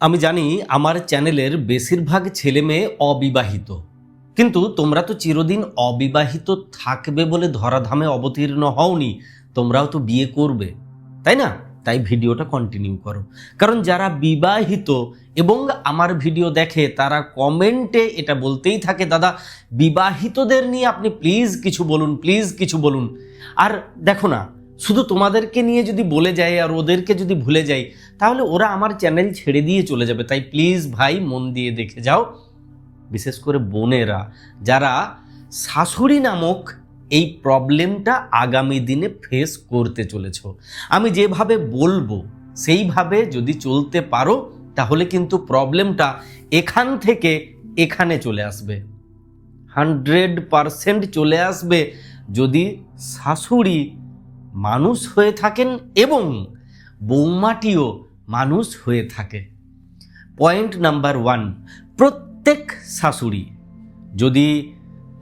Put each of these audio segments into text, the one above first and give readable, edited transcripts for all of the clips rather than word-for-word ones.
আমি জানি আমার চ্যানেলের বেশিরভাগ ছেলে মেয়ে অবিবাহিত, কিন্তু তোমরা তো চিরদিন অবিবাহিত থাকবে বলে ধরাধামে অবতীর্ণ হওনি, তোমরাও তো বিয়ে করবে, তাই না? তাই ভিডিওটা কন্টিনিউ করো, কারণ যারা বিবাহিত এবং আমার ভিডিও দেখে তারা কমেন্টে এটা বলতেই থাকে, দাদা বিবাহিতদের নিয়ে আপনি প্লিজ কিছু বলুন, প্লিজ কিছু বলুন। আর দেখো না, শুধু তোমাদেরকে নিয়ে যদি বলে যায় আর ওদেরকে যদি ভুলে যাই তাহলে ওরা আমার চ্যানেল ছেড়ে দিয়ে চলে যাবে। তাই প্লিজ ভাই মন দিয়ে দেখে যাও, বিশেষ করে বোনেরা যারা শাশুড়ি নামক এই প্রবলেমটা আগামী দিনে ফেস করতে চলেছ। আমি যেভাবে বলবো সেইভাবে যদি চলতে পারো তাহলে কিন্তু প্রবলেমটা এখান থেকে এখানে চলে আসবে, 100% চলে আসবে যদি শাশুড়ি মানুষ হয়ে থাকেন এবং বৌমাটিও মানুষ হয়ে থাকে। পয়েন্ট নাম্বার 1, প্রত্যেক শাশুড়ি, যদি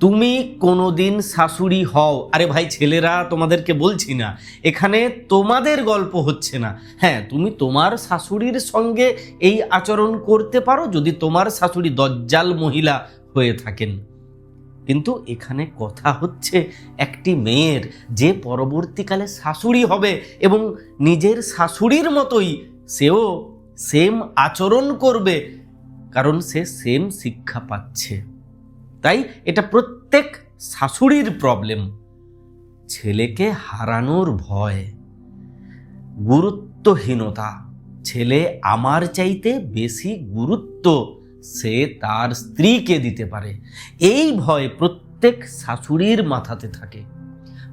তুমি কোনোদিন শাশুড়ি হও, আরে ভাই ছেলেরা তোমাদেরকে বলছি না, এখানে তোমাদের গল্প হচ্ছে না। হ্যাঁ, তুমি তোমার শাশুড়ির সঙ্গে এই আচরণ করতে পারো যদি তোমার শাশুড়ি দজ্জাল মহিলা হয়ে থাকেন, কিন্তু এখানে কথা হচ্ছে একটি মেয়ের যে পরবর্তীকালে শাশুড়ি হবে এবং নিজের শাশুড়ির মতোই সেও সেম আচরণ করবে, কারণ সে সেম শিক্ষা পাচ্ছে। তাই এটা প্রত্যেক শাশুড়ির প্রবলেম। ছেলেকে হারানোর ভয়, গুরুত্বহীনতা, ছেলে আমার চাইতে বেশি গুরুত্ব সে তার স্ত্রীকে দিতে পারে, এই ভয় প্রত্যেক শাশুড়ির মাথাতে থাকে।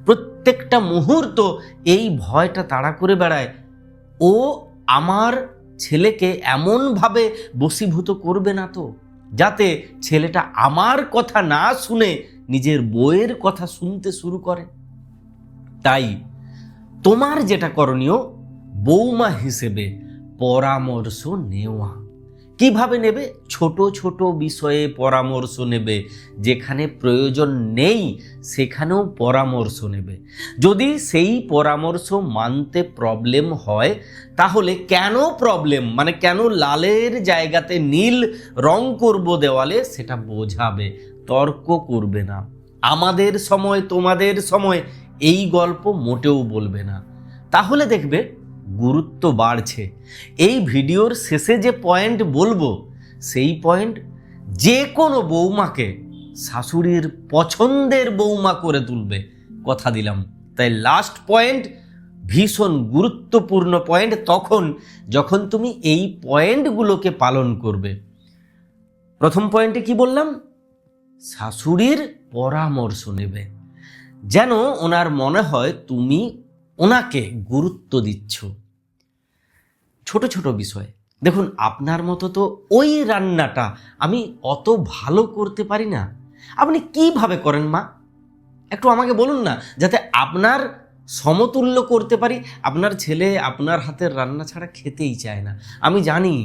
প্রত্যেকটা মুহূর্ত এই ভয়টা তাড়া করে বেড়ায়, ও আমার ছেলেকে এমনভাবে বশীভূত করবে না তো যাতে ছেলেটা আমার কথা না শুনে নিজের বউয়ের কথা শুনতে শুরু করে। তাই তোমার যেটা করণীয়, বৌমা হিসেবে পরামর্শ নেওয়া। কিভাবে নেবে? ছোট ছোট বিষয়ে পরামর্শ নেবে, যেখানে প্রয়োজন নেই সেখানেও পরামর্শ নেবে। যদি সেই পরামর্শ মানতে প্রবলেম হয় তাহলে কেন প্রবলেম, মানে কেন লালের জায়গাতে নীল রং করব দেওয়ালে, সেটা বোঝাবে, তর্ক করবে না। আমাদের সময় তোমাদের সময় এই গল্প মোটেও বলবে না, তাহলে দেখবে গুরুত্ব বাড়ছে। এই ভিডিওর শেষে যে পয়েন্ট বলবো সেই পয়েন্ট যে কোনো বৌমাকে শাশুড়ির পছন্দের বৌমা করে তুলবে, কথা দিলাম। তাই লাস্ট পয়েন্ট ভীষণ গুরুত্বপূর্ণ পয়েন্ট, তখন যখন তুমি এই পয়েন্টগুলোকে পালন করবে। প্রথম পয়েন্টে কি বললাম? শাশুড়ির পরামর্শ নেবে, যেন ওনার মনে হয় তুমি ওনাকে গুরুত্ব দিচ্ছ। ছোট ছোট বিষয়, দেখুন আপনার মতো তো ওই রান্নাটা আমি অত ভালো করতে পারি না, আপনি কিভাবে করেন মা, একটু আমাকে বলুন না, যাতে আপনার সমতুল্য করতে পারি। আপনার ছেলে আপনার হাতের রান্না ছাড়া খেতেই চায় না, আমি জানি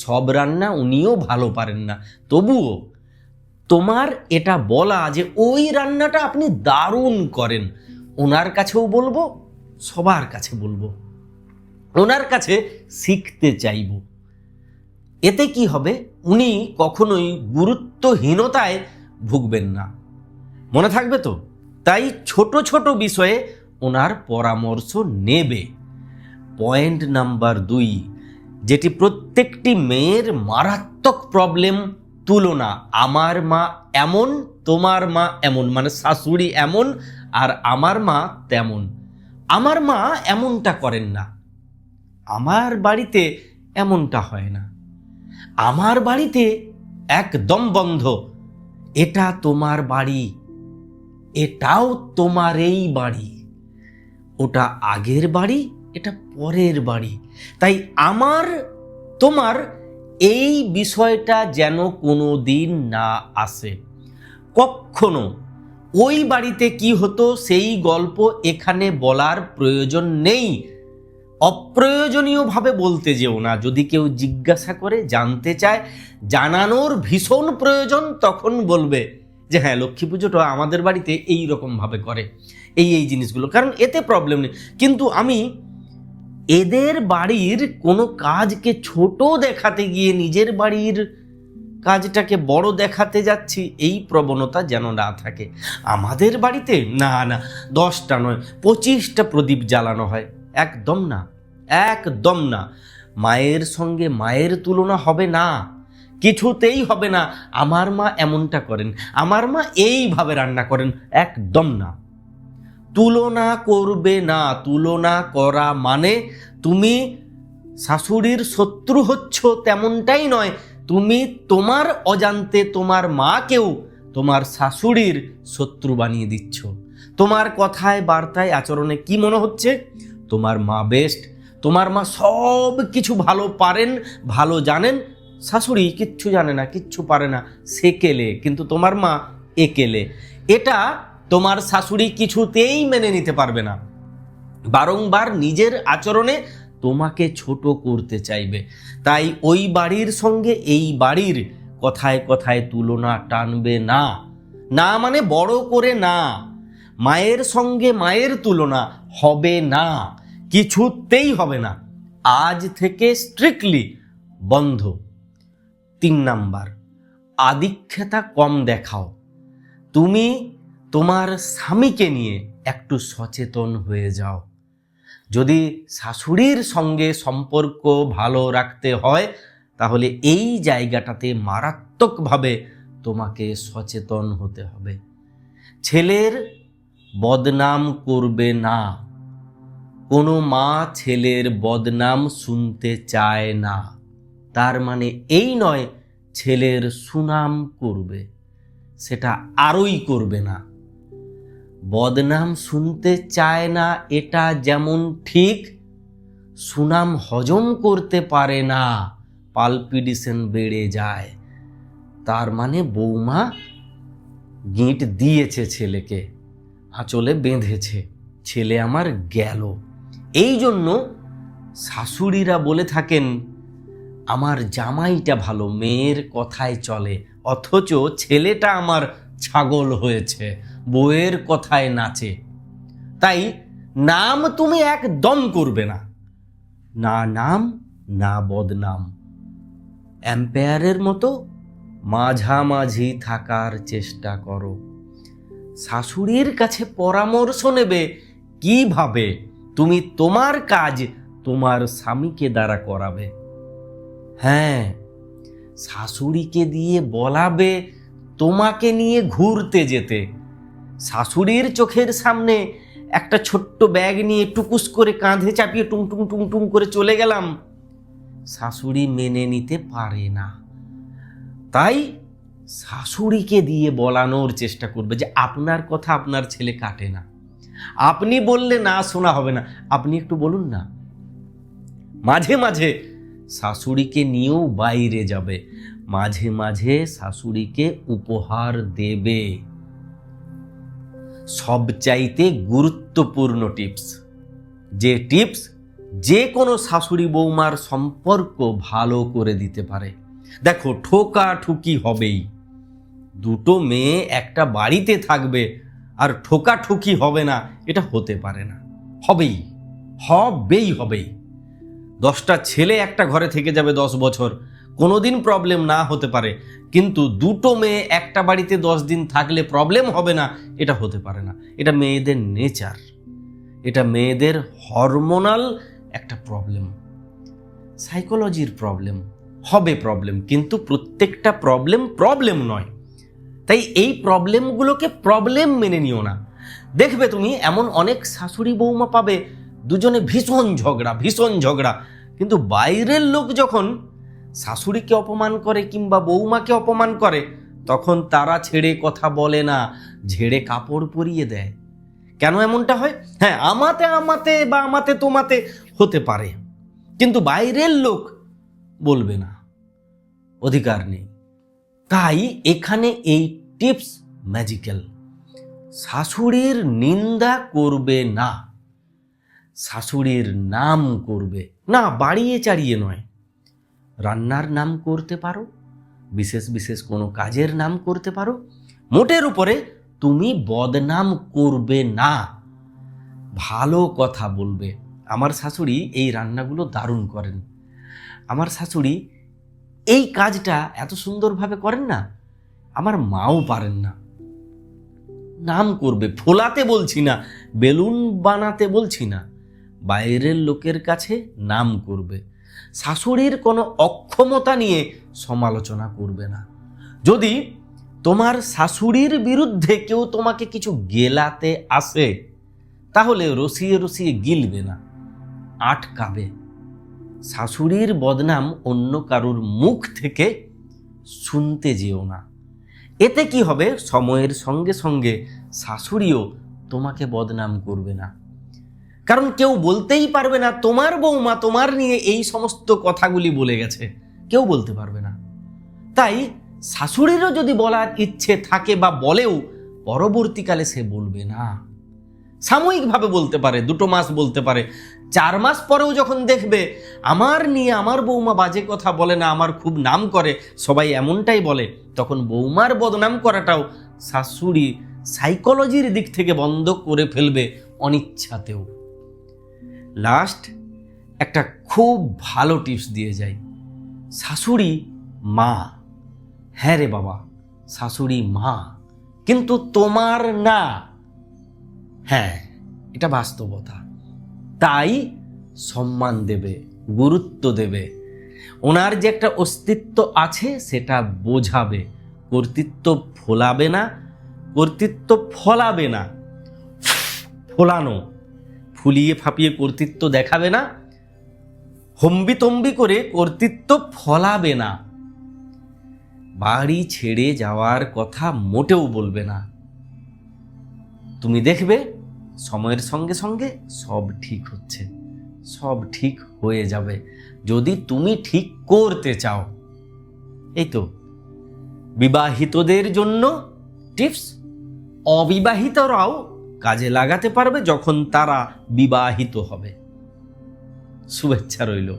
সব রান্না উনিও ভালো পারেন না, তবুও তোমার এটা বলা যে ওই রান্নাটা আপনি দারুণ করেন, ওনার কাছেও বলবো, সবার কাছে বলবো, ওনার কাছে শিখতে চাইব। এতে কি হবে, উনি কখনোই গুরুত্বহীনতায় ভুগবেন না, মনে থাকবে তো? তাই ছোট ছোট বিষয়ে ওনার পরামর্শ নেবে। পয়েন্ট নাম্বার 2, যেটি প্রত্যেকটি মেয়ের মারাত্মক প্রবলেম, তুলনা। আমার মা এমন, তোমার মা এমন, মানে শাশুড়ি এমন আর আমার মা তেমন। আমার মা এমনটা করেন না, আমার বাড়িতে এমনটা হয় না, আমার বাড়িতে একদম বন্ধ, এটা তোমার বাড়ি, এটাও তোমার এই বাড়ি, ওটা আগের বাড়ি, এটা পরের বাড়ি। তাই আমার তোমার এই বিষয়টা যেন কোনো দিন না আসে কখনো। ওই বাড়িতে কি হতো সেই গল্প এখানে বলার প্রয়োজন নেই, অপ্রয়োজনীয়ভাবে বলতে যেও না। যদি কেউ জিজ্ঞাসা করে, জানতে চায়, জানানোর ভীষণ প্রয়োজন, তখন বলবে যে হ্যাঁ লক্ষ্মী পুজোটা আমাদের বাড়িতে এই রকমভাবে করে, এই এই জিনিসগুলো, কারণ এতে প্রবলেম নেই। কিন্তু আমি এদের বাড়ির কোনো কাজকে ছোট দেখাতে গিয়ে নিজের বাড়ির কাজটাকে বড় দেখাতে যাচ্ছি, এই প্রবণতা যেন না থাকে। আমাদের বাড়িতে না না 10টা নয় 25টা প্রদীপ জ্বালানো হয়, একদম না, একদম না। মায়ের সঙ্গে মায়ের তুলনা হবে না, কিছুতেই হবে না। আমার মা এমনটা করেন, আমার মা এইভাবে রান্না করেন, একদম না। তুলনা করবে না। তুলনা করা মানে তুমি শাশুড়ির শত্রু হচ্ছ তেমনটাই নয়, তুমি তোমার অজান্তে তোমার মাকেও তোমার শাশুড়ির শত্রু বানিয়ে দিচ্ছ। তোমার কথায় বার্তায় আচরণে কি মনে হচ্ছে তোমার মা বেস্ট, তোমার মা সব কিছু ভালো পারেন, ভালো জানেন, শাশুড়ি কিচ্ছু জানে না, কিচ্ছু পারে না, সেকেলে, কিন্তু তোমার মা একেলে। এটা তোমার শাশুড়ি কিছুতেই মেনে নিতে পারবে না, বারংবার নিজের আচরণে তোমাকে ছোট করতে চাইবে। তাই ওই বাড়ির সঙ্গে এই বাড়ির কথায় কথায় তুলনা টানবে না। না মানে বড় করে না। মায়ের সঙ্গে মায়ের তুলনা হবে না, কিছুতেই হবে না। আজ থেকে স্ট্রিক্টলি বন্ধ। 3 নাম্বার, আদিক্ষেতা কম দেখাও। তুমি তোমার স্বামীকে নিয়ে একটু সচেতন হয়ে যাও। যদি শাশুড়ির সঙ্গে সম্পর্ক ভালো রাখতে হয় তাহলে এই জায়গাটাতে মারাত্মকভাবে তোমাকে সচেতন হতে হবে। ছেলের বদনাম করবে না। কোনো মা ছেলের বদনাম শুনতে চায় না, তার মানে এই নয় ছেলের সুনাম করবে, সেটা আরোই করবে না। বদনাম শুনতে চায় না এটা যেমন ঠিক, সুনাম হজম করতে পারে না, পালপিডিশন বেড়ে যায়, তার মানে বৌমা গিঁট দিয়েছে ছেলেকে, আঁচলে বেঁধেছে, ছেলে আমার গেল। এই জন্য শাশুড়িরা বলে থাকেন আমার জামাইটা ভালো, মেয়ের কথায় চলে, অথচ ছেলেটা আমার ছাগল হয়েছে, বউয়ের কথায় নাচে। তাই নাম তুমি একদম করবে না, না নাম না বদনাম। এম্পায়ারের মতো মাঝামাঝি থাকার চেষ্টা করো। শাশুড়ির কাছে পরামর্শ নেবে কিভাবে তুমি তোমার কাজ তোমার স্বামীকে দ্বারা করাবে। হ্যাঁ, শাশুড়িকে দিয়ে বলাবে তোমাকে নিয়ে ঘুরতে যেতে। শাশুড়ির চোখের সামনে একটা ছোট্ট ব্যাগ নিয়ে টুকুস করে কাঁধে চাপিয়ে টুং টুং টুং টুং করে চলে গেলাম, শাশুড়ি মেনে নিতে পারে না। তাই শাশুড়িকে দিয়ে বলানোর চেষ্টা করবে যে আপনার কথা আপনার ছেলে কাটে না, আপনি বললে না শোনা হবে না, আপনি একটু বলুন না। মাঝে মাঝে শাশুড়িকে নিয়েও বাইরে যাবে, মাঝে মাঝে শাশুড়িকে উপহার দেবে। সবচাইতে গুরুত্বপূর্ণ টিপস, যে টিপস যে কোনো শাশুড়ি বৌমার সম্পর্ক ভালো করে দিতে পারে। দেখো, ঠোকাঠুকি হবেই, দুটো মেয়ে একটা বাড়িতে থাকবে আর ঠোকাঠুকি হবে না, এটা হতে পারে না, হবেই হবেই হবেই। 10টা ছেলে একটা ঘরে থেকে যাবে 10 বছর, কোনোদিন প্রবলেম না হতে পারে, কিন্তু দুটো মেয়ে একটা বাড়িতে 10 দিন থাকলে প্রবলেম হবে না, এটা হতে পারে না। এটা মেয়েদের নেচার, এটা মেয়েদের হরমোনাল একটা প্রবলেম, সাইকোলজির প্রবলেম। হবে প্রবলেম, কিন্তু প্রত্যেকটা প্রবলেম নয়। তাই এই প্রবলেমগুলোকে প্রবলেম মেনে নিও না। দেখবে তুমি এমন অনেক শাশুড়ি বৌমা পাবে দুজনে ভীষণ ঝগড়া, কিন্তু বাইরের লোক যখন শাশুড়িকে অপমান করে কিংবা বৌমাকে অপমান করে তখন তারা ছেড়ে কথা বলে না, ঝেড়ে কাপড় পরিয়ে দেয়। কেন এমনটা হয়? হ্যাঁ, আমাতে বা আমাতে তোমাতে হতে পারে, কিন্তু বাইরের লোক বলবে না, অধিকার নেই। তাই এখানে এই টিপস ম্যাজিক্যাল। শাশুড়ির নিন্দা করবে না, শাশুড়ির নাম করবে না, বাড়িয়ে চাড়িয়ে নয়। রান্নার নাম করতে পারো, বিশেষ বিশেষ কোনো কাজের নাম করতে পারো, মোটের উপরে তুমি বদনাম করবে না, ভালো কথা বলবে। আমার শাশুড়ি এই রান্নাগুলো দারুণ করেন, আমার শাশুড়ি এই কাজটা এত সুন্দরভাবে করেন না, আমার মাও পারেন না। নাম করবে, ফোলাতে বলছি না, বেলুন বানাতে বলছি না, বাইরের লোকের কাছে নাম করবে। শাশুড়ির কোনো অক্ষমতা নিয়ে সমালোচনা করবে না। যদি তোমার শাশুড়ির বিরুদ্ধে কেউ তোমাকে কিছু গেলাতে আসে, তাহলে রসিয়ে রসিয়ে গিলবে না, আটকাবে। শাশুড়ির বদনাম অন্য কারুর মুখ থেকে শুনতে যেও না। এতে কি হবে, সময়ের সঙ্গে সঙ্গে শাশুড়িও তোমাকে বদনাম করবে না। কারণ কেউ বলতেই পারবে না তোমার বৌমা তোমার নিয়ে এই সমস্ত কথাগুলি বলে গেছে, কেউ বলতে পারবে না। তাই শাশুড়িরও যদি বলার ইচ্ছে থাকে বা বলেও, পরবর্তীকালে সে বলবে না। সাময়িকভাবে বলতে পারে, 2 মাস বলতে পারে, 4 মাস পরেও যখন দেখবে আমার নিয়ে আমার বৌমা বাজে কথা বলে না, আমার খুব নাম করে, সবাই এমনটাই বলে, তখন বৌমার বদনাম করাটাও শাশুড়ি সাইকোলজির দিক থেকে বন্ধ করে ফেলবে অনিচ্ছাতেও। লাস্ট একটা খুব ভালো টিপস দিয়ে যাই। শাশুড়ি মা, হ্যাঁ রে বাবা, শাশুড়ি মা, কিন্তু তোমার না। হ্যাঁ, এটা বাস্তবতা। তাই সম্মান দেবে, গুরুত্ব দেবে, ওনার যে একটা অস্তিত্ব আছে সেটা বোঝাবে। কর্তৃত্ব ফোলাবে না, কর্তৃত্ব ফলাবে না। ফোলানো, ফুলিয়ে ফাঁপিয়ে কর্তৃত্ব দেখাবে না, হম্বিতম্বি করে কর্তৃত্ব ফলাবে না। বাড়ি ছেড়ে যাওয়ার কথা মোটেও বলবে না। তুমি দেখবে সময়ের সঙ্গে সঙ্গে সব ঠিক হচ্ছে, সব ঠিক হয়ে যাবে, যদি তুমি ঠিক করতে চাও। এই তো বিবাহিতদের জন্য টিপস, অবিবাহিতরাও কাজে লাগাতে পারবে যখন তারা বিবাহিত হবে। শুভেচ্ছা রইল।